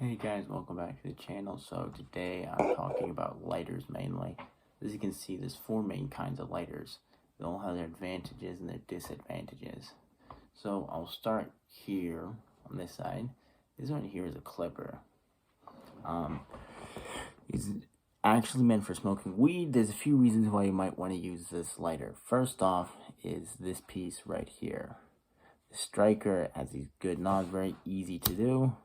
Hey guys, welcome back to the channel. So today I'm talking about lighters mainly. As you can see, there's four main kinds of lighters. They all have their advantages and their disadvantages. So I'll start here on this side. This one here is a clipper. It's actually meant for smoking weed. There's a few reasons why you might want to use this lighter. First off is this piece right here. The striker has these good knobs, very easy to do.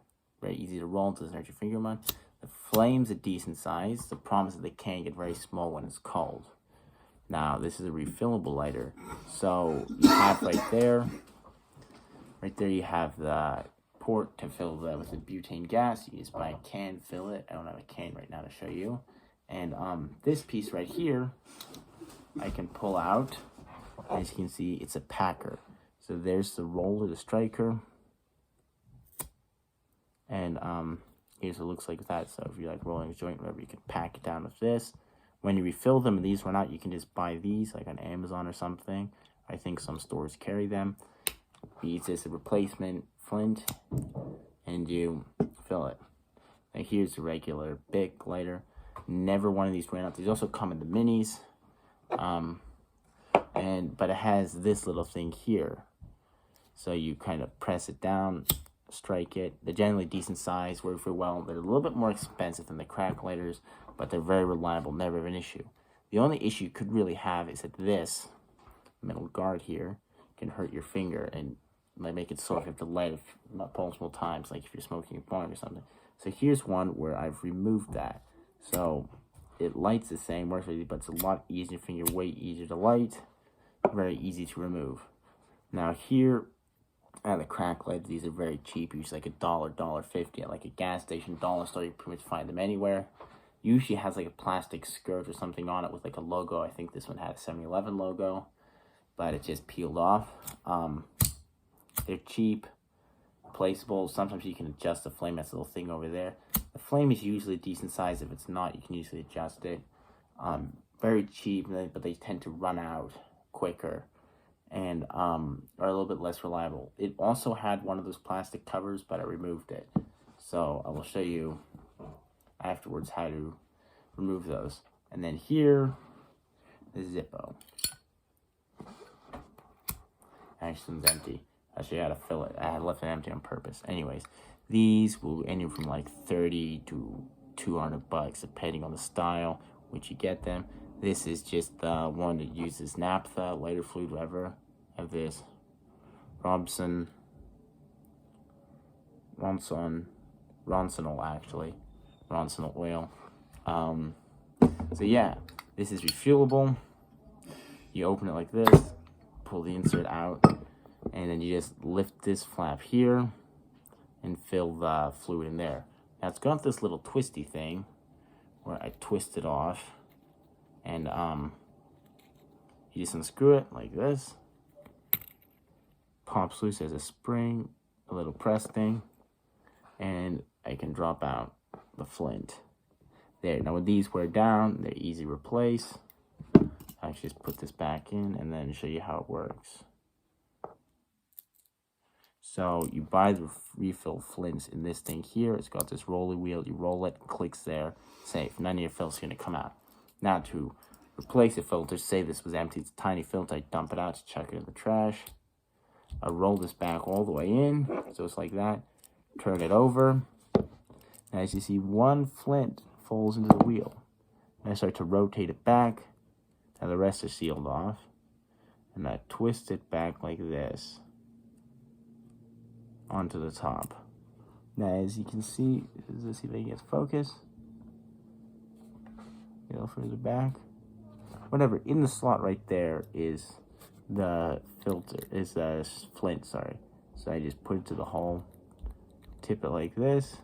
Very easy to roll, doesn't hurt your finger much. The flame's a decent size. The problem is that they can get very small when it's cold. Now, this is a refillable lighter. So you have right there you have the port to fill that with the butane gas. You just buy a can, fill it. I don't have a can right now to show you. And this piece right here, I can pull out. As you can see, it's a packer. So there's the roller, the striker. And here's what it looks like that. So if you like rolling a joint, whatever, you can pack it down with this. When you refill them and these run out, you can just buy these like on Amazon or something. I think some stores carry them. You use this as a replacement flint and you fill it. Now here's the regular big lighter. Never one of these ran out. These also come in the minis. But it has this little thing here. So you kind of press it down, strike it. They're generally decent size, work very well. They're a little bit more expensive than the crack lighters, but they're very reliable, never an issue. The only issue you could really have is that this metal guard here can hurt your finger and might make it sore if you have to light it multiple times, like if you're smoking a blunt or something. So here's one where I've removed that. So it lights the same, works with you, but it's a lot easier, finger way easier to light, very easy to remove. Now here, the crack lights, these are very cheap, usually like $1, $1.50 at like a gas station, dollar store. You pretty much find them anywhere. Usually has like a plastic skirt or something on it with like a logo. I think this one had a 7-Eleven logo, but it just peeled off. They're cheap, replaceable. Sometimes you can adjust the flame. That's a little thing over there. The flame is usually a decent size. If it's not, you can usually adjust it. Very cheap, but they tend to run out quicker and are a little bit less reliable. It also had one of those plastic covers, but I removed it. So I will show you afterwards how to remove those. And then here, the Zippo. Actually, it's empty. Actually, I had to fill it. I had left it empty on purpose. Anyways, these will anywhere from like 30 to 200 bucks, depending on the style, which you get them. This is just the one that uses naphtha, lighter fluid, whatever. I have this Ronsonol oil. So yeah, this is refuelable. You open it like this, pull the insert out, and then you just lift this flap here and fill the fluid in there. Now it's got this little twisty thing where I twist it off, and you just unscrew it like this. Pops loose as a spring, a little press thing, and I can drop out the flint. There. Now when these wear down, they're easy to replace. I just put this back in and then show you how it works. So you buy the refill flints in this thing here. It's got this roller wheel. You roll it, clicks there, safe. None of your filter's going to come out. Now to replace the filter, say this was empty, it's a tiny filter, I dump it out to chuck it in the trash. I roll this back all the way in, so it's like that. Turn it over. And as you see, one flint falls into the wheel. And I start to rotate it back. Now the rest are sealed off. And I twist it back like this onto the top. Now as you can see, let's see if I can get focus. A little further back. Whatever, in the slot right there is the filter, is the flint, sorry. So I just put it to the hole, tip it like this,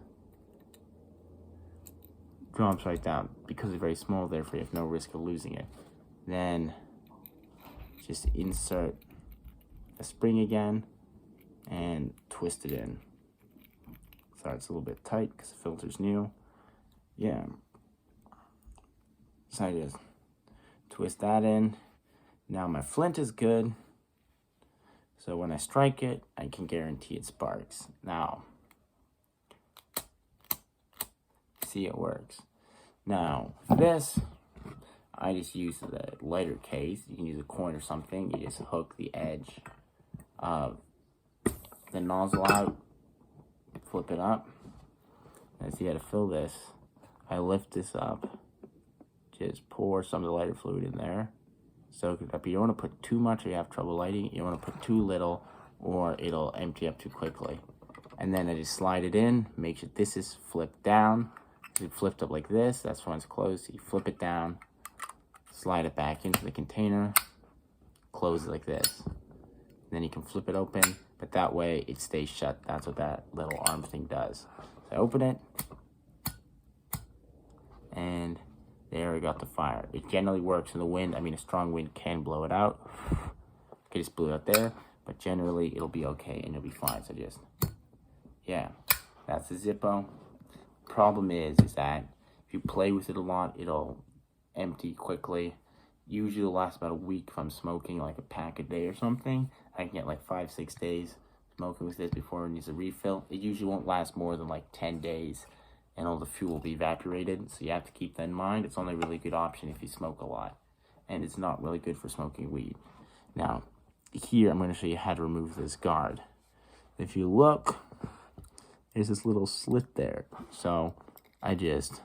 drops right down. Because it's very small, therefore you have no risk of losing it. Then just insert a spring again and twist it in. Sorry, it's a little bit tight because the filter's new. Yeah. So I just twist that in. Now my flint is good. So when I strike it, I can guarantee it sparks. Now, see it works. Now, this, I just use the lighter case. You can use a coin or something. You just hook the edge of the nozzle out, flip it up, and see how to fill this. I lift this up, just pour some of the lighter fluid in there, soak it up. You don't want to put too much or you have trouble lighting. You don't want to put too little or it'll empty up too quickly. And then I just slide it in, make sure this is flipped down. It's flipped up like this, that's when it's closed. So you flip it down, slide it back into the container, close it like this. Then you can flip it open, but that way it stays shut. That's what that little arm thing does. So I open it, and there we got the fire. It generally works in the wind. I mean, a strong wind can blow it out. Okay, just blew it out there, but generally it'll be okay and you'll be fine. So just, yeah, that's the Zippo. Problem is that if you play with it a lot, it'll empty quickly. Usually it'll last about a week if I'm smoking like a pack a day or something. I can get like 5-6 days smoking with this before it needs a refill. It usually won't last more than like 10 days and all the fuel will be evaporated. So you have to keep that in mind. It's only a really good option if you smoke a lot. And it's not really good for smoking weed. Now, here I'm going to show you how to remove this guard. If you look, there's this little slit there. So I just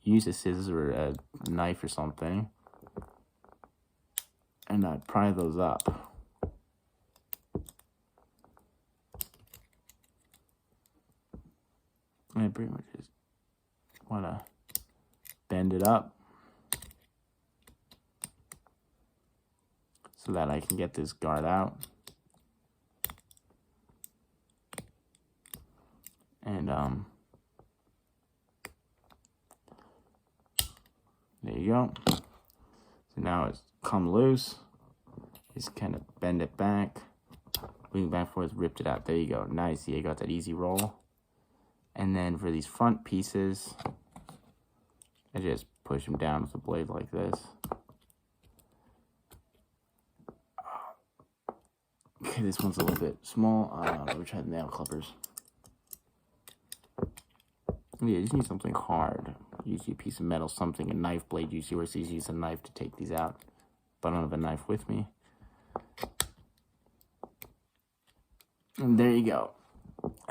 use a scissors or a knife or something, and I pry those up. And I pretty much just want to bend it up so that I can get this guard out. And there you go. So now it's come loose. Just kind of bend it back, bring it back and forth, ripped it out. There you go. Nice. Yeah, you got that easy roll. And then for these front pieces, I just push them down with the blade like this. Okay, this one's a little bit small. Let me try the nail clippers. Yeah, you just need something hard. Usually a piece of metal, something, a knife blade. Usually where it's easy to use a knife to take these out. But I don't have a knife with me. And there you go.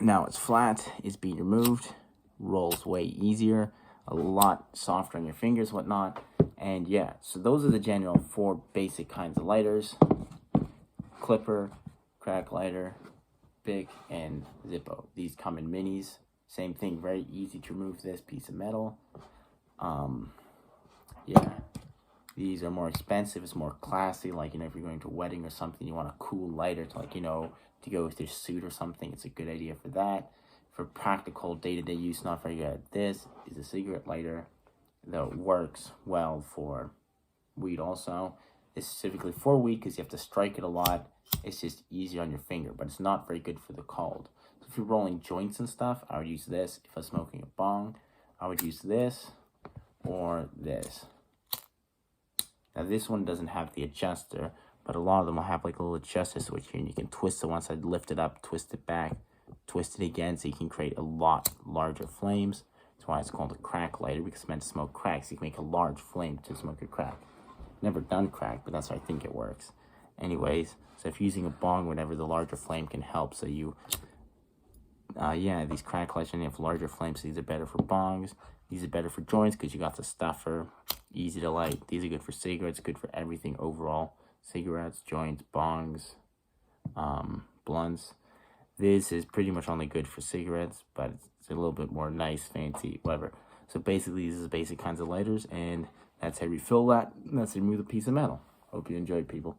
Now it's flat, it's being removed, rolls way easier, a lot softer on your fingers, whatnot. And yeah, so those are the general 4 basic kinds of lighters: Clipper, crack lighter, Bic, and Zippo. These come in minis. Same thing, very easy to remove this piece of metal. Yeah, these are more expensive. It's more classy. Like, if you're going to a wedding or something, you want a cool lighter to, like, to go with your suit or something. It's a good idea for that. For practical day-to-day use, not very good. This is a cigarette lighter that works well for weed also. It's specifically for weed because you have to strike it a lot. It's just easier on your finger, but it's not very good for the cold. So if you're rolling joints and stuff, I would use this. If I was smoking a bong, I would use this or this. Now this one doesn't have the adjuster, but a lot of them will have like a little adjuster switch here, and you can twist it once I lift it up, twist it back, twist it again, so you can create a lot larger flames. That's why it's called a crack lighter, because it's meant to smoke crack, so you can make a large flame to smoke your crack. Never done crack, but that's how I think it works. Anyways, so if you're using a bong, whatever, the larger flame can help. So you, yeah, these crack lights, and you have larger flames, so these are better for bongs. These are better for joints because you got the stuffer, easy to light. These are good for cigarettes, good for everything overall. Cigarettes, joints, bongs, blunts. This is pretty much only good for cigarettes, but it's a little bit more nice, fancy, whatever. So basically, these are the basic kinds of lighters, and that's how you refill that, and that's how you remove the piece of metal. Hope you enjoyed, people.